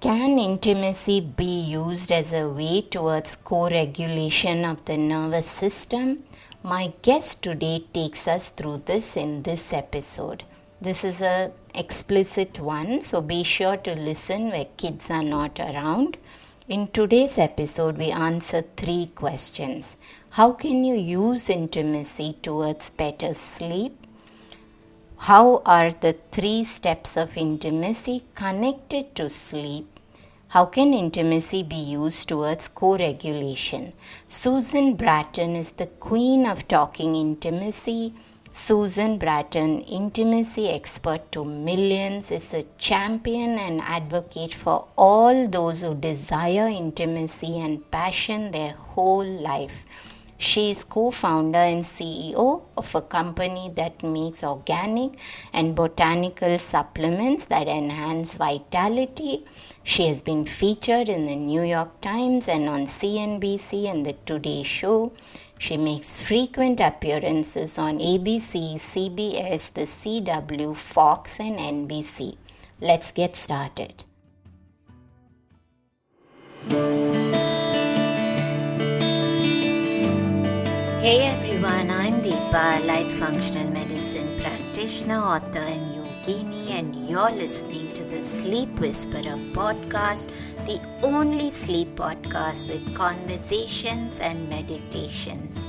Can intimacy be used as a way towards co-regulation of the nervous system? My guest today takes us through this in this episode. This is an explicit one, so be sure to listen where kids are not around. In today's episode, we answer 3 questions. How can you use intimacy towards better sleep? How are the 3 steps of intimacy connected to sleep? How can intimacy be used towards co-regulation? Susan Bratton is the queen of talking intimacy. Susan Bratton, intimacy expert to millions, is a champion and advocate for all those who desire intimacy and passion their whole life. She is co-founder and CEO of a company that makes organic and botanical supplements that enhance vitality. She has been featured in the New York Times and on CNBC and the Today Show. She makes frequent appearances on ABC, CBS, the CW, Fox and NBC. Let's get started. Hey everyone, I'm Deepa, light functional medicine practitioner, author and yogini, and you're listening to the Sleep Whisperer podcast, the only sleep podcast with conversations and meditations.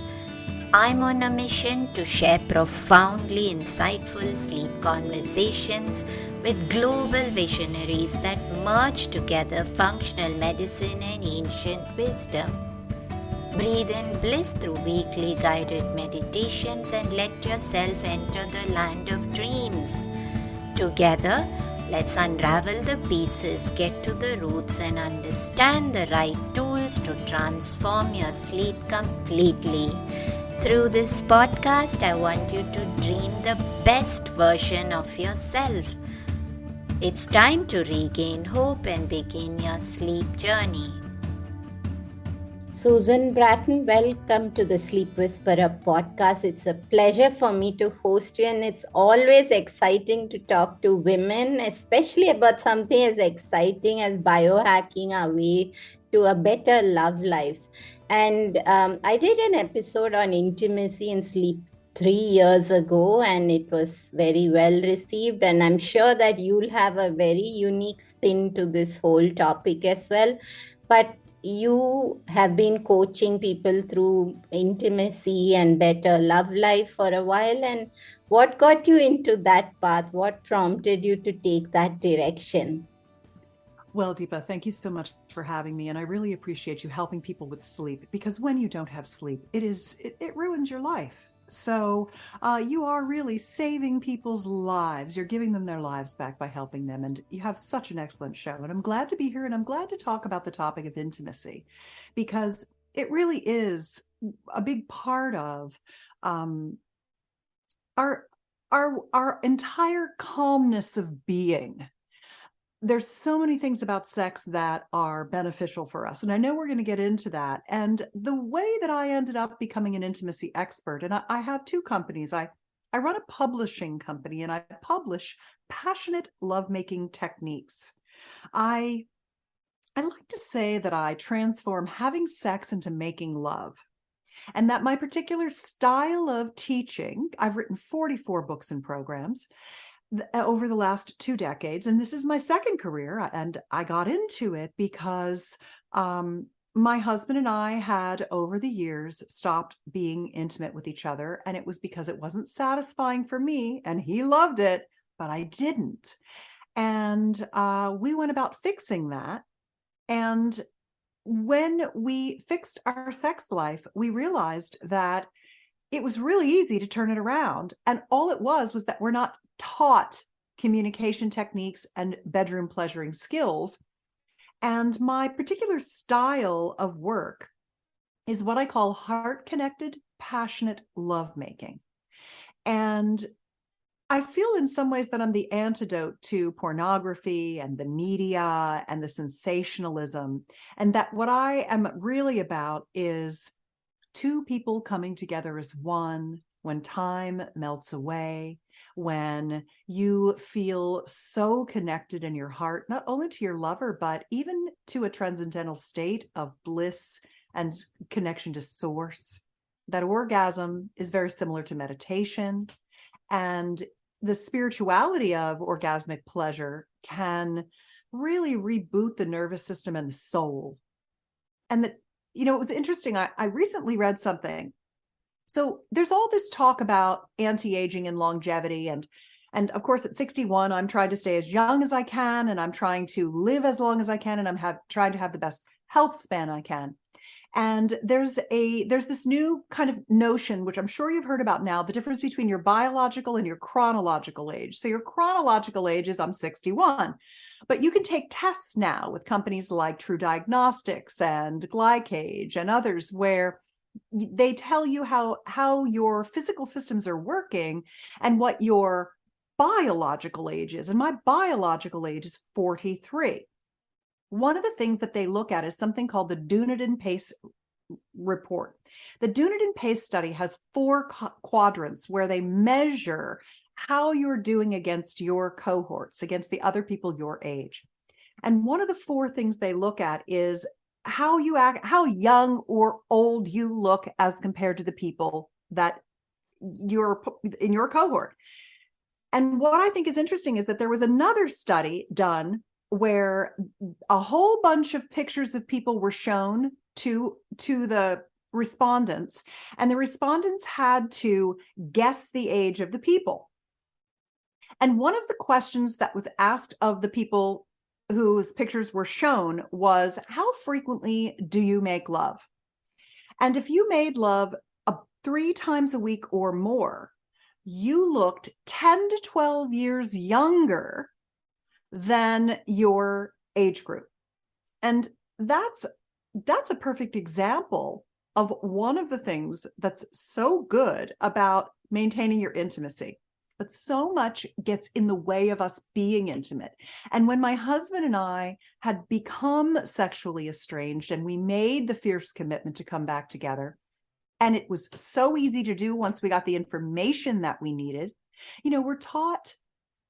I'm on a mission to share profoundly insightful sleep conversations with global visionaries that merge together functional medicine and ancient wisdom. Breathe in bliss through weekly guided meditations and let yourself enter the land of dreams. Together, let's unravel the pieces, get to the roots, and understand the right tools to transform your sleep completely. Through this podcast, I want you to dream the best version of yourself. It's time to regain hope and begin your sleep journey. Susan Bratton, welcome to the Sleep Whisperer podcast. It's a pleasure for me to host you, and it's always exciting to talk to women, especially about something as exciting as biohacking our way to a better love life. And I did an episode on intimacy and sleep 3 years ago, and it was very well received. And I'm sure that you'll have a very unique spin to this whole topic as well. But you have been coaching people through intimacy and better love life for a while. And what got you into that path? What prompted you to take that direction? Well, Deepa, thank you so much for having me. And I really appreciate you helping people with sleep, because when you don't have sleep, it ruins your life. So you are really saving people's lives. You're giving them their lives back by helping them. And you have such an excellent show. And I'm glad to be here. And I'm glad to talk about the topic of intimacy, because it really is a big part of our entire calmness of being. There's so many things about sex that are beneficial for us. And I know we're going to get into that. And the way that I ended up becoming an intimacy expert, and I have 2 companies. I run a publishing company, and I publish passionate lovemaking techniques. I like to say that I transform having sex into making love. And that my particular style of teaching, I've written 44 books and programs over the last 2 decades. And this is my second career. And I got into it because my husband and I had, over the years, stopped being intimate with each other. And it was because it wasn't satisfying for me. And he loved it, but I didn't. And we went about fixing that. And when we fixed our sex life, we realized that it was really easy to turn it around. And all it was that we're not taught communication techniques and bedroom pleasuring skills. And my particular style of work is what I call heart-connected, passionate lovemaking. And I feel in some ways that I'm the antidote to pornography and the media and the sensationalism. And that what I am really about is 2 people coming together as one when time melts away, when you feel so connected in your heart, not only to your lover, but even to a transcendental state of bliss and connection to source. That orgasm is very similar to meditation, and the spirituality of orgasmic pleasure can really reboot the nervous system and the soul. And that, it was interesting. I recently read something. So there's all this talk about anti-aging and longevity. And of course, at 61, I'm trying to stay as young as I can, and I'm trying to live as long as I can, and I'm trying to have the best health span I can. And there's this new kind of notion, which I'm sure you've heard about now, the difference between your biological and your chronological age. So your chronological age is I'm 61, but you can take tests now with companies like True Diagnostics and Glycage and others, where they tell you how your physical systems are working and what your biological age is. And my biological age is 43. One of the things that they look at is something called the Dunedin-Pace report. The Dunedin-Pace study has 4 quadrants where they measure how you're doing against your cohorts, against the other people your age. And one of the 4 things they look at is how you act, how young or old you look as compared to the people that you're in your cohort. And what I think is interesting is that there was another study done where a whole bunch of pictures of people were shown to the respondents, and the respondents had to guess the age of the people. And one of the questions that was asked of the people whose pictures were shown was, how frequently do you make love? And if you made love 3 times a week or more, you looked 10 to 12 years younger than your age group. And that's a perfect example of one of the things that's so good about maintaining your intimacy. But so much gets in the way of us being intimate. And when my husband and I had become sexually estranged and we made the fierce commitment to come back together, and it was so easy to do once we got the information that we needed, we're taught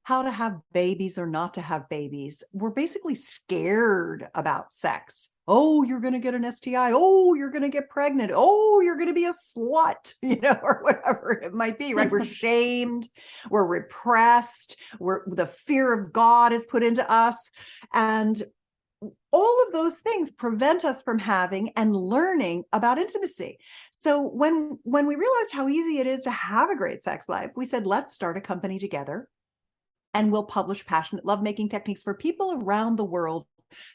how to have babies or not to have babies. We're basically scared about sex. Oh, you're going to get an STI. Oh, you're going to get pregnant. Oh, you're going to be a slut, or whatever it might be, right? We're shamed. We're repressed. The fear of God is put into us. And all of those things prevent us from having and learning about intimacy. So when we realized how easy it is to have a great sex life, we said, let's start a company together, and we'll publish passionate lovemaking techniques for people around the world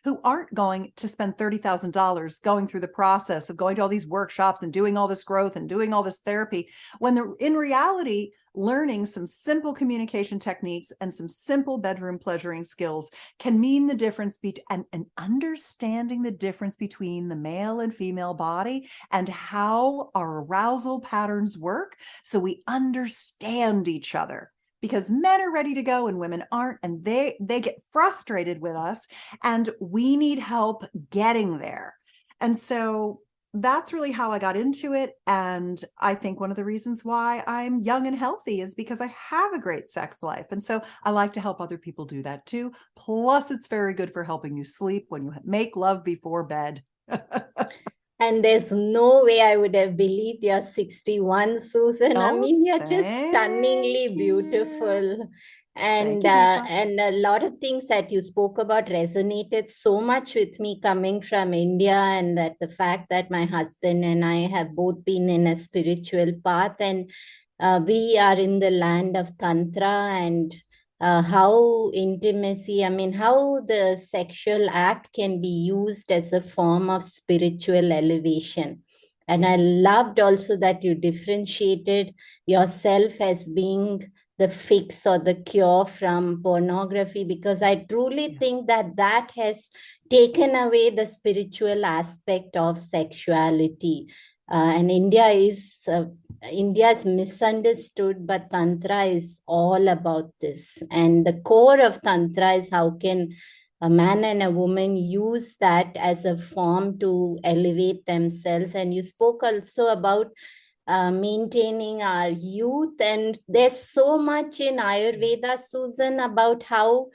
who aren't going to spend $30,000 going through the process of going to all these workshops and doing all this growth and doing all this therapy, when they're in reality learning some simple communication techniques and some simple bedroom pleasuring skills can mean the difference and understanding the difference between the male and female body and how our arousal patterns work, so we understand each other. Because men are ready to go and women aren't, and they get frustrated with us, and we need help getting there. And so that's really how I got into it. And I think one of the reasons why I'm young and healthy is because I have a great sex life. And so I like to help other people do that too. Plus, it's very good for helping you sleep when you make love before bed. And there's no way I would have believed you're 61, Susan. I mean, you're just stunningly beautiful. And you, and a lot of things that you spoke about resonated so much with me, coming from India, and that the fact that my husband and I have both been in a spiritual path, and we are in the land of Tantra, and how intimacy, how the sexual act can be used as a form of spiritual elevation. And yes. I loved also that you differentiated yourself as being the fix or the cure from pornography, because I truly think that has taken away the spiritual aspect of sexuality. And India is misunderstood, but Tantra is all about this. And the core of Tantra is how can a man and a woman use that as a form to elevate themselves. And you spoke also about maintaining our youth. And there's so much in Ayurveda, Susan, about how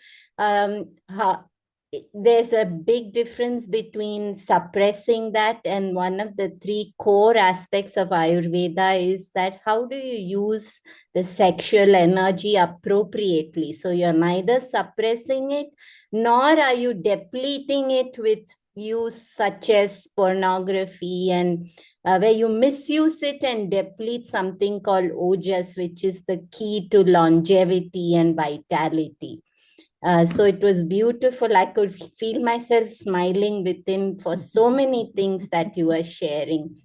there's a big difference between suppressing that, and one of the three core aspects of Ayurveda is that how do you use the sexual energy appropriately? So you're neither suppressing it nor are you depleting it with use such as pornography, and where you misuse it and deplete something called ojas, which is the key to longevity and vitality. So it was beautiful. I could feel myself smiling within for so many things that you were sharing.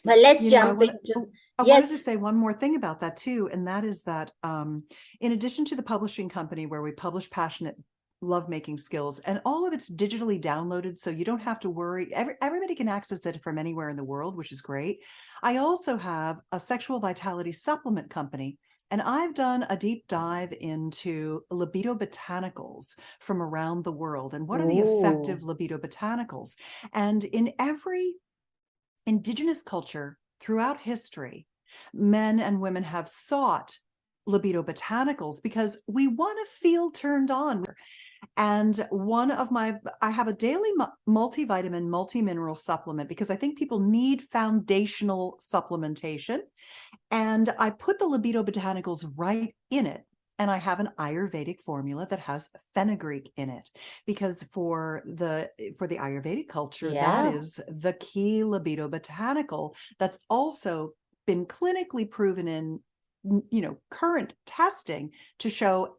But let's jump into. I wanted to Yes. say one more thing about that too, and that is that in addition to the publishing company where we publish passionate lovemaking skills, and all of it's digitally downloaded, so you don't have to worry. Everybody can access it from anywhere in the world, which is great. I also have a sexual vitality supplement company, and I've done a deep dive into libido botanicals from around the world, and what are the effective libido botanicals. And in every indigenous culture throughout history, men and women have sought libido botanicals because we want to feel turned on. And I have a daily multivitamin, multi-mineral supplement because I think people need foundational supplementation. And I put the libido botanicals right in it. And I have an Ayurvedic formula that has fenugreek in it because for the Ayurvedic culture, that is the key libido botanical that's also been clinically proven in, current testing to show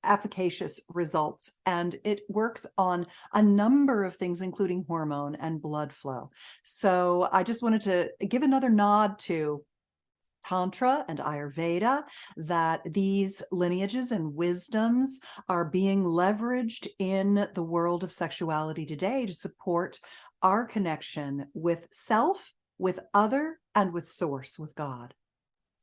efficacious results. And it works on a number of things, including hormone and blood flow. So I just wanted to give another nod to Tantra and Ayurveda, that these lineages and wisdoms are being leveraged in the world of sexuality today to support our connection with self, with other, and with source, with God.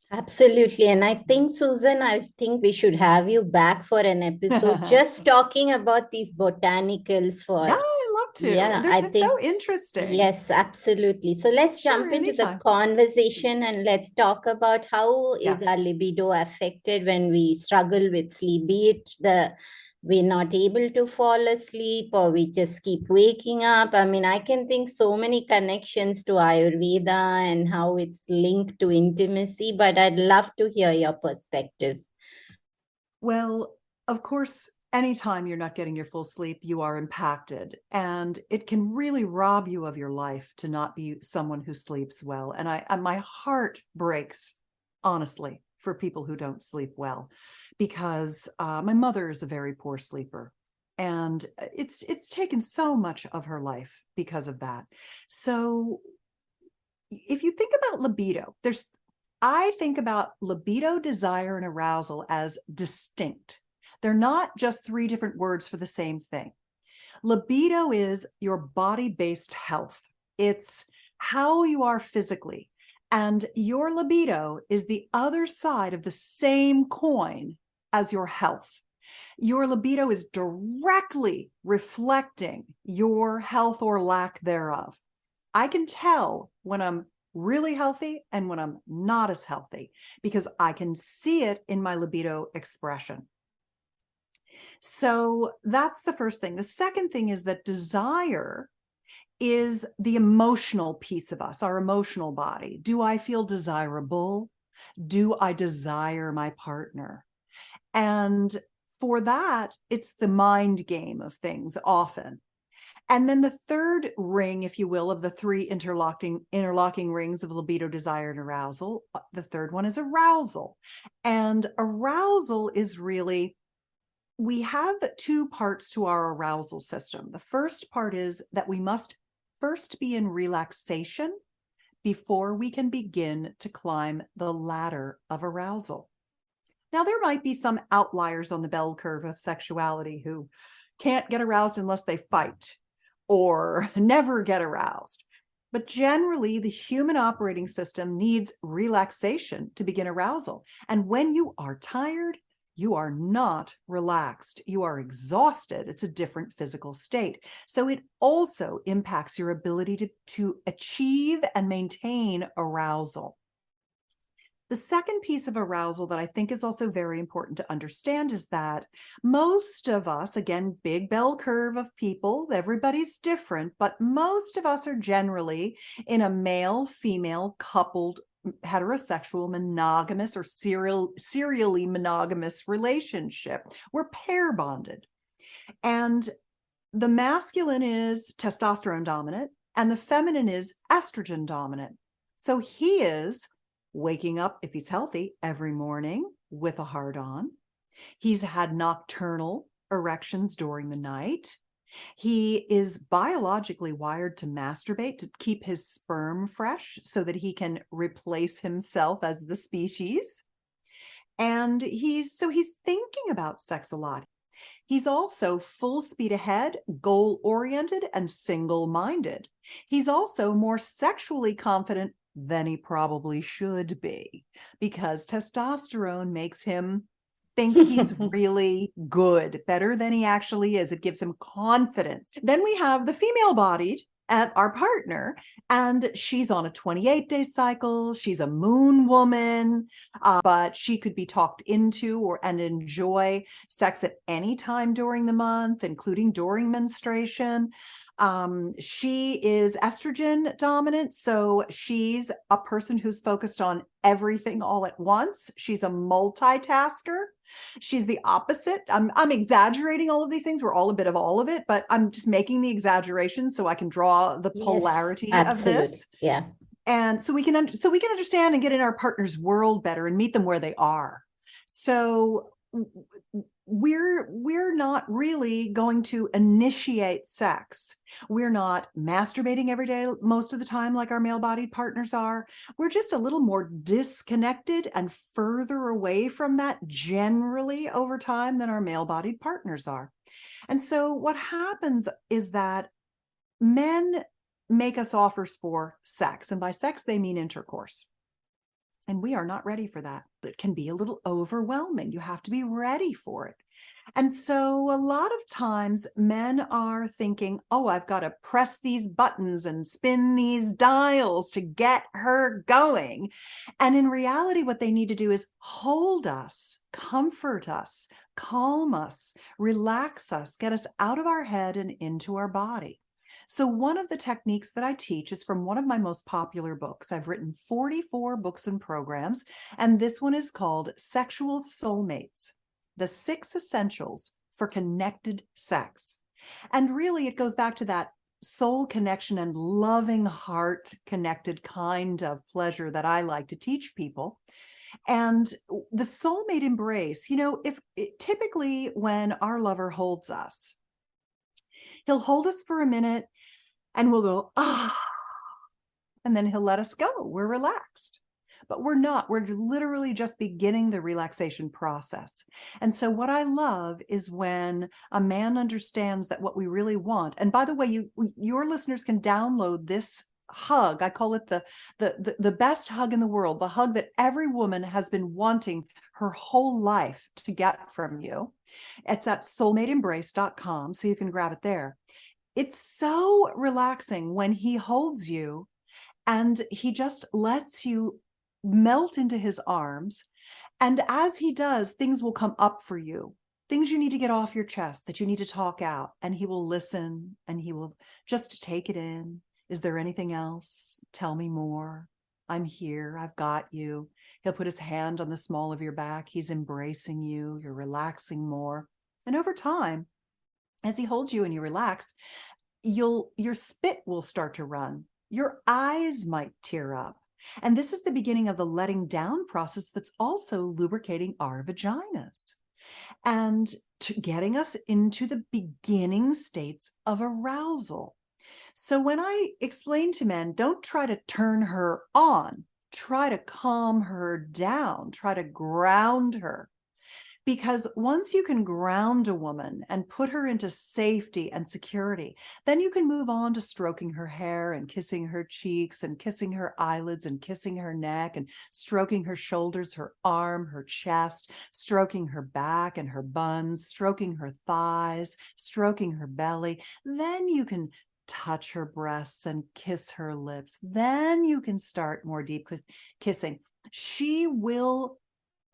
Absolutely. And I think, Susan, I think we should have you back for an episode just talking about these botanicals for. Yeah, I love to. Yeah, It's so interesting. Yes, absolutely. So let's jump into the conversation and let's talk about how is our libido affected when we struggle with sleep, be it we're not able to fall asleep or we just keep waking up. I mean, I can think so many connections to Ayurveda and how it's linked to intimacy, but I'd love to hear your perspective. Well, of course, anytime you're not getting your full sleep, you are impacted, and it can really rob you of your life to not be someone who sleeps well. And my heart breaks, honestly, for people who don't sleep well, because my mother is a very poor sleeper, and it's taken so much of her life because of that. So if you think about libido, I think about libido, desire, and arousal as distinct. They're not just three different words for the same thing. Libido is your body-based health. It's how you are physically. And your libido is the other side of the same coin as your health. Your libido is directly reflecting your health or lack thereof. I can tell when I'm really healthy and when I'm not as healthy because I can see it in my libido expression. So that's the first thing. The second thing is that desire is the emotional piece of us, our emotional body. Do I feel desirable? Do I desire my partner? And for that, it's the mind game of things often. And then the third ring, if you will, of the three interlocking rings of libido, desire, and arousal, the third one is arousal. And arousal is really, we have two parts to our arousal system. The first part is that we must first be in relaxation before we can begin to climb the ladder of arousal. Now, there might be some outliers on the bell curve of sexuality who can't get aroused unless they fight, or never get aroused. But generally, the human operating system needs relaxation to begin arousal. And when you are tired, you are not relaxed. You are exhausted. It's a different physical state. So it also impacts your ability to achieve and maintain arousal. The second piece of arousal that I think is also very important to understand is that most of us, again, big bell curve of people, everybody's different, but most of us are generally in a male-female coupled heterosexual monogamous or serially monogamous relationship. We're pair bonded. And the masculine is testosterone dominant and the feminine is estrogen dominant. So he is waking up, if he's healthy, every morning with a hard on. He's had nocturnal erections during the night. He is biologically wired to masturbate to keep his sperm fresh so that he can replace himself as the species. And he's thinking about sex a lot. He's also full speed ahead, goal-oriented, and single-minded. He's also more sexually confident than he probably should be, because testosterone makes him think he's really good, better than he actually is. It gives him confidence. Then we have the female-bodied at our partner, and she's on a 28-day cycle. She's a moon woman, but she could be talked into and enjoy sex at any time during the month, including during menstruation. She is estrogen dominant, so she's a person who's focused on everything all at once. She's a multitasker. She's the opposite. I'm exaggerating all of these things. We're all a bit of all of it, but I'm just making the exaggeration so I can draw the polarity of this. Yeah. And so we can understand and get in our partner's world better and meet them where they are. So we're not really going to initiate sex. We're not masturbating every day most of the time like our male-bodied partners are. We're just a little more disconnected and further away from that generally over time than our male-bodied partners are. And so what happens is that men make us offers for sex, and by sex they mean intercourse. And we are not ready for that. It can be a little overwhelming. You have to be ready for it. And so a lot of times men are thinking, oh, I've got to press these buttons and spin these dials to get her going. And in reality, what they need to do is hold us, comfort us, calm us, relax us, get us out of our head and into our body. So one of the techniques that I teach is from one of my most popular books. I've written 44 books and programs, and this one is called Sexual Soulmates: The 6 Essentials for Connected Sex. And really, it goes back to that soul connection and loving heart connected kind of pleasure that I like to teach people. And the soulmate embrace, typically when our lover holds us, he'll hold us for a minute and we'll go, ah, and then he'll let us go. We're relaxed. But we're not. We're literally just beginning the relaxation process. And so what I love is when a man understands that what we really want, and by the way, your listeners can download this hug. I call it the best hug in the world, the hug that every woman has been wanting her whole life to get from you. It's at soulmateembrace.com, so you can grab it there. It's so relaxing when he holds you and he just lets you melt into his arms. And as he does, things will come up for you, things you need to get off your chest, that you need to talk out, and he will listen and he will just take it in. Is there anything else? Tell me more. I'm here. I've got you. He'll put his hand on the small of your back. He's embracing you. You're relaxing more. And over time, as he holds you and you relax, your spit will start to run. Your eyes might tear up. And this is the beginning of the letting down process that's also lubricating our vaginas and getting us into the beginning states of arousal. So when I explain to men, don't try to turn her on, try to calm her down, try to ground her. Because once you can ground a woman and put her into safety and security, then you can move on to stroking her hair and kissing her cheeks and kissing her eyelids and kissing her neck and stroking her shoulders, her arm, her chest, stroking her back and her buns, stroking her thighs, stroking her belly. Then you can touch her breasts and kiss her lips. Then you can start more deep kissing. She will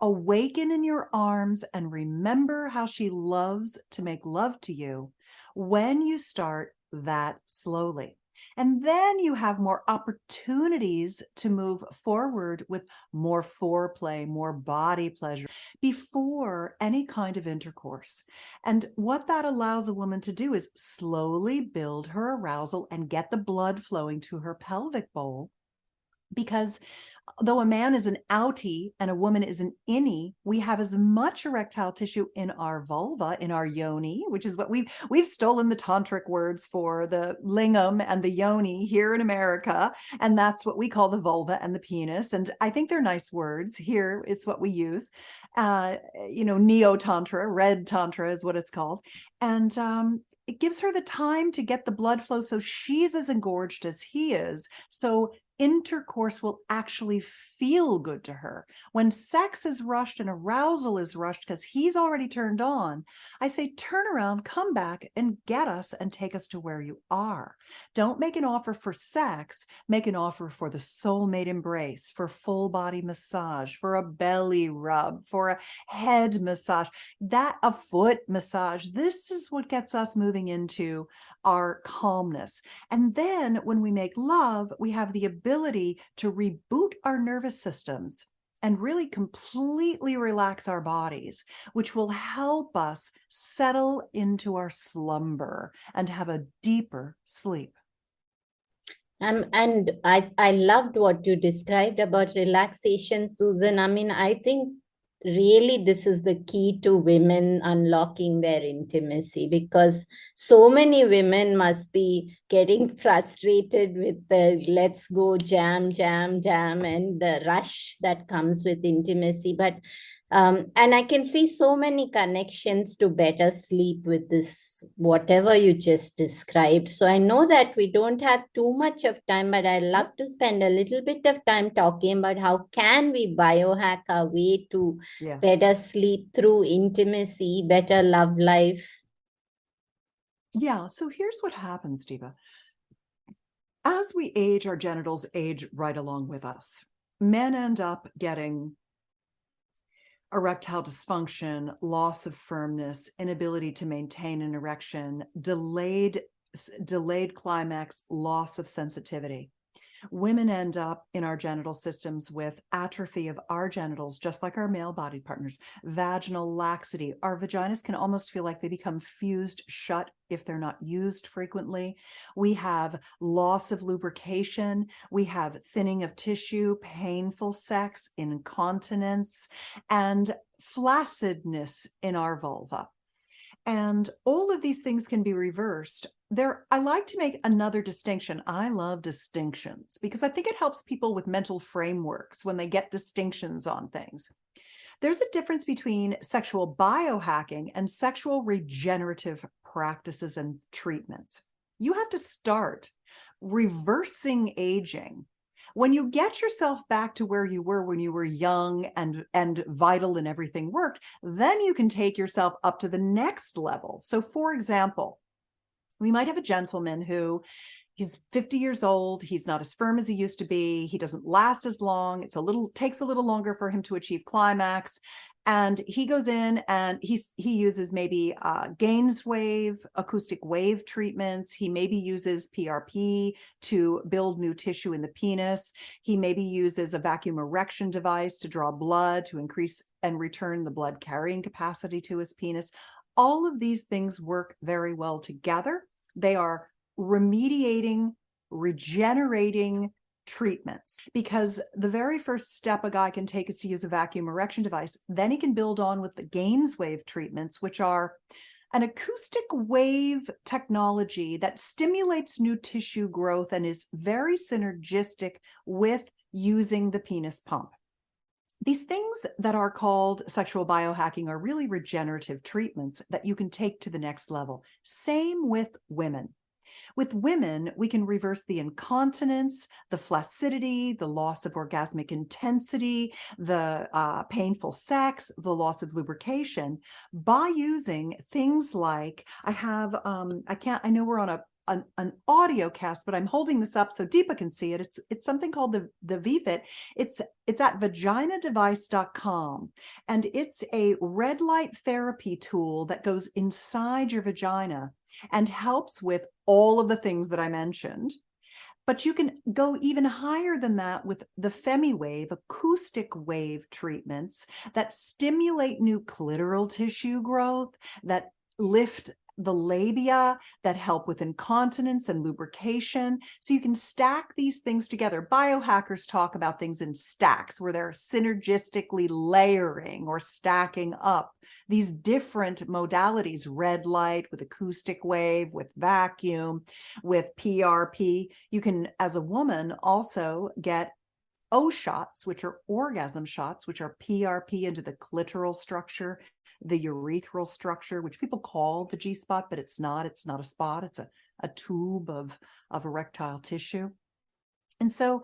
awaken in your arms and remember how she loves to make love to you when you start that slowly. And then you have more opportunities to move forward with more foreplay, more body pleasure before any kind of intercourse. And what that allows a woman to do is slowly build her arousal and get the blood flowing to her pelvic bowl. Because though a man is an outie and a woman is an innie, we have as much erectile tissue in our vulva, in our yoni, which is what we've stolen the tantric words for the lingam and the yoni here in America, and that's what we call the vulva and the penis. And I think they're nice words. Here, it's what we use. Neo tantra, red tantra is what it's called, and it gives her the time to get the blood flow, so she's as engorged as he is. So intercourse will actually feel good to her. When sex is rushed and arousal is rushed because he's already turned on, I say, turn around, come back and get us and take us to where you are. Don't make an offer for sex, make an offer for the soulmate embrace, for full body massage, for a belly rub, for a head massage, a foot massage. This is what gets us moving into our calmness. And then when we make love, we have the ability to reboot our nervous systems and really completely relax our bodies, which will help us settle into our slumber and have a deeper sleep. And I loved what you described about relaxation, Susan. I mean, I think really this is the key to women unlocking their intimacy, because so many women must be getting frustrated with the let's go jam, jam, jam, and the rush that comes with intimacy. But and I can see so many connections to better sleep with this, whatever you just described. So I know that we don't have too much of time, but I'd love to spend a little bit of time talking about how can we biohack our way to better sleep through intimacy, better love life. Yeah, so here's what happens, Deepa. As we age, our genitals age right along with us. Men end up getting erectile dysfunction, loss of firmness, inability to maintain an erection, delayed climax, loss of sensitivity. Women end up in our genital systems with atrophy of our genitals, just like our male body partners, vaginal laxity. Our vaginas can almost feel like they become fused shut if they're not used frequently. We have loss of lubrication. We have thinning of tissue, painful sex, incontinence, and flaccidness in our vulva. And all of these things can be reversed. I like to make another distinction. I love distinctions because I think it helps people with mental frameworks when they get distinctions on things. There's a difference between sexual biohacking and sexual regenerative practices and treatments. You have to start reversing aging. When you get yourself back to where you were when you were young and vital and everything worked, then you can take yourself up to the next level. So for example, we might have a gentleman who he's 50 years old. He's not as firm as he used to be. He doesn't last as long. Takes a little longer for him to achieve climax. And he goes in and he uses maybe Gainswave, acoustic wave treatments. He maybe uses PRP to build new tissue in the penis. He maybe uses a vacuum erection device to draw blood, to increase and return the blood carrying capacity to his penis. All of these things work very well together. They are remediating, regenerating treatments, because the very first step a guy can take is to use a vacuum erection device. Then he can build on with the Gainswave treatments, which are an acoustic wave technology that stimulates new tissue growth and is very synergistic with using the penis pump. These things that are called sexual biohacking are really regenerative treatments that you can take to the next level. Same with women. With women, we can reverse the incontinence, the flaccidity, the loss of orgasmic intensity, the painful sex, the loss of lubrication by using things like I know we're on a an audio cast, but I'm holding this up so Deepa can see it. It's something called the VFit. It's at vaginadevice.com, and it's a red light therapy tool that goes inside your vagina and helps with all of the things that I mentioned. But you can go even higher than that with the FemiWave, acoustic wave treatments that stimulate new clitoral tissue growth, that lift the labia, that help with incontinence and lubrication. So you can stack these things together. Biohackers talk about things in stacks where they're synergistically layering or stacking up these different modalities, red light with acoustic wave, with vacuum, with PRP. You can, as a woman, also get O shots, which are orgasm shots, which are PRP into the clitoral structure, the urethral structure, which people call the G spot, but it's not. It's not a spot. It's a tube of erectile tissue. And so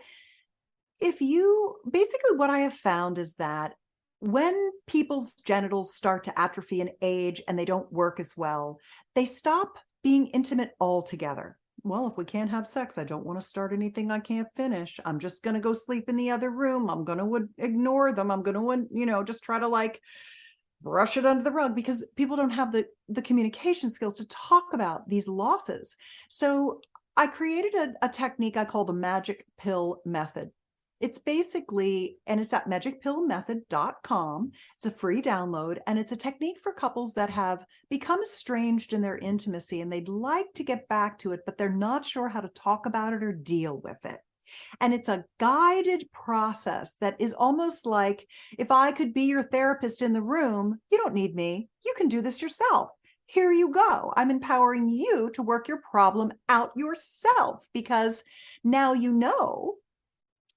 basically what I have found is that when people's genitals start to atrophy and age and they don't work as well, they stop being intimate altogether. Well, if we can't have sex, I don't want to start anything I can't finish. I'm just going to go sleep in the other room. I'm going to ignore them. I'm going to, just try to brush it under the rug, because people don't have the communication skills to talk about these losses. So I created a technique I call the magic pill method. It's basically, and it's at magicpillmethod.com. It's a free download, and it's a technique for couples that have become estranged in their intimacy and they'd like to get back to it, but they're not sure how to talk about it or deal with it. And it's a guided process that is almost like, if I could be your therapist in the room, you don't need me. You can do this yourself. Here you go. I'm empowering you to work your problem out yourself, because now you know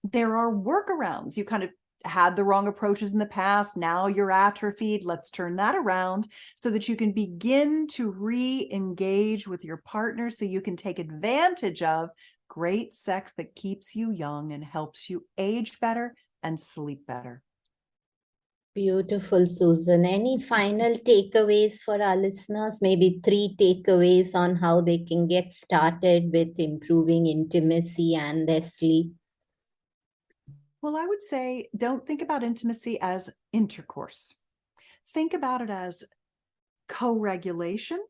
there are workarounds. You kind of had the wrong approaches in the past. Now you're atrophied. Let's turn that around so that you can begin to re-engage with your partner, so you can take advantage of great sex that keeps you young and helps you age better and sleep better. Beautiful, Susan. Any final takeaways for our listeners? Maybe 3 takeaways on how they can get started with improving intimacy and their sleep. Well, I would say don't think about intimacy as intercourse. Think about it as co-regulation,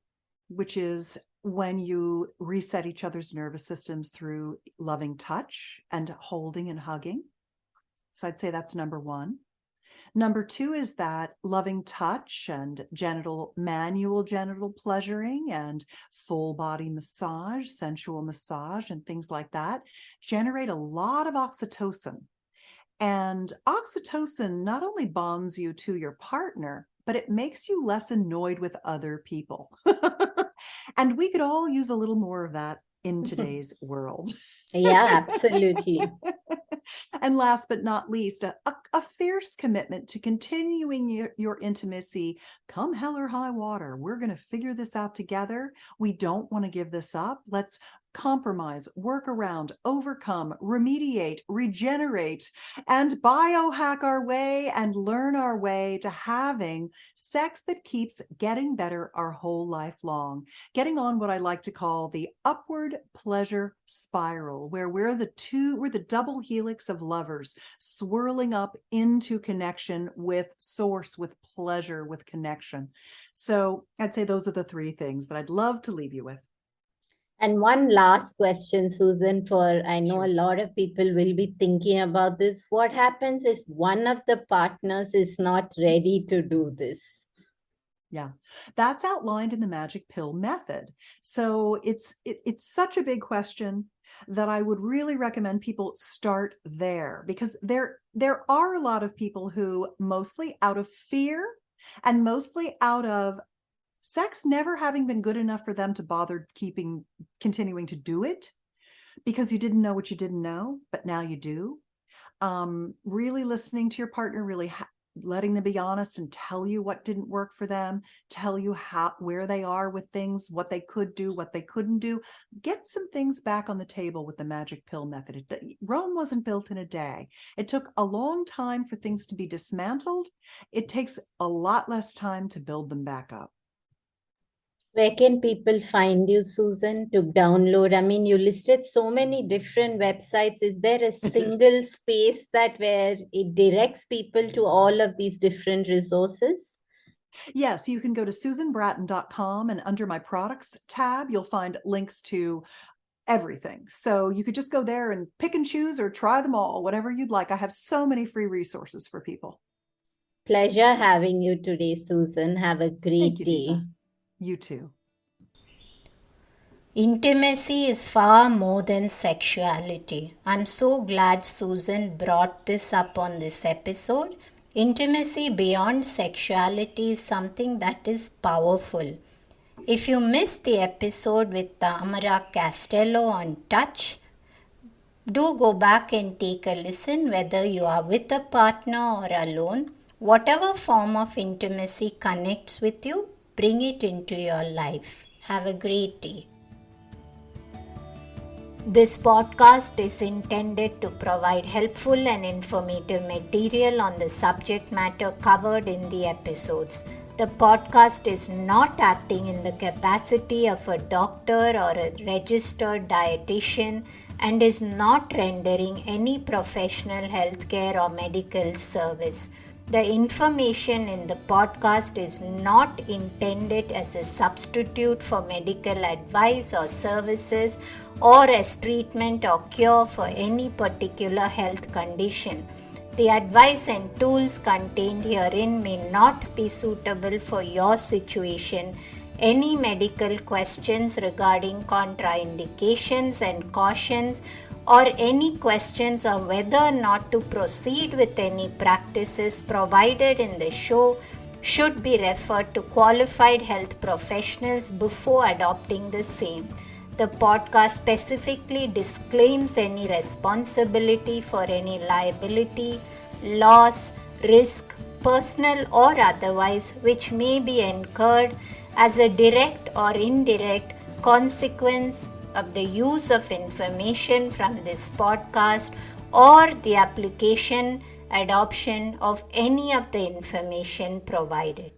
which is when you reset each other's nervous systems through loving touch and holding and hugging. So I'd say that's number 1. Number 2 is that loving touch and manual genital pleasuring and full body massage, sensual massage, and things like that generate a lot of oxytocin. And oxytocin not only bonds you to your partner, but it makes you less annoyed with other people. And we could all use a little more of that in today's world. Yeah, absolutely. And last but not least, a fierce commitment to continuing your intimacy, come hell or high water. We're going to figure this out together. We don't want to give this up. Let's compromise, work around, overcome, remediate, regenerate, and biohack our way and learn our way to having sex that keeps getting better our whole life long. Getting on what I like to call the upward pleasure spiral, where we're the double helix of lovers swirling up into connection with source, with pleasure, with connection. So I'd say those are the 3 things that I'd love to leave you with. And one last question, Susan, I know Sure. a lot of people will be thinking about this. What happens if one of the partners is not ready to do this? Yeah, that's outlined in the magic pill method. So it's such a big question that I would really recommend people start there, because there are a lot of people who, mostly out of fear and mostly out of sex never having been good enough for them to bother continuing to do it, because you didn't know what you didn't know, but now you do. Really listening to your partner, really letting them be honest and tell you what didn't work for them, tell you where they are with things, what they could do, what they couldn't do. Get some things back on the table with the magic pill method. Rome wasn't built in a day. It took a long time for things to be dismantled. It takes a lot less time to build them back up. Where can people find you, Susan, to download? I mean, you listed so many different websites. Is there a I did. single space that where it directs people to all of these different resources? Yes, you can go to susanbratton.com, and under my products tab, you'll find links to everything. So you could just go there and pick and choose or try them all, whatever you'd like. I have so many free resources for people. Pleasure having you today, Susan. Have a Thank great you, day. Deepa. You too. Intimacy is far more than sexuality. I'm so glad Susan brought this up on this episode. Intimacy beyond sexuality is something that is powerful. If you missed the episode with Tamara Castello on touch, do go back and take a listen whether you are with a partner or alone. Whatever form of intimacy connects with you, bring it into your life. Have a great day. This podcast is intended to provide helpful and informative material on the subject matter covered in the episodes. The podcast is not acting in the capacity of a doctor or a registered dietitian and is not rendering any professional healthcare or medical service. The information in the podcast is not intended as a substitute for medical advice or services or as treatment or cure for any particular health condition. The advice and tools contained herein may not be suitable for your situation. Any medical questions regarding contraindications and cautions, or any questions on whether or not to proceed with any practices provided in the show should be referred to qualified health professionals before adopting the same. The podcast specifically disclaims any responsibility for any liability, loss, risk, personal or otherwise, which may be incurred as a direct or indirect consequence of the use of information from this podcast or the application, adoption of any of the information provided.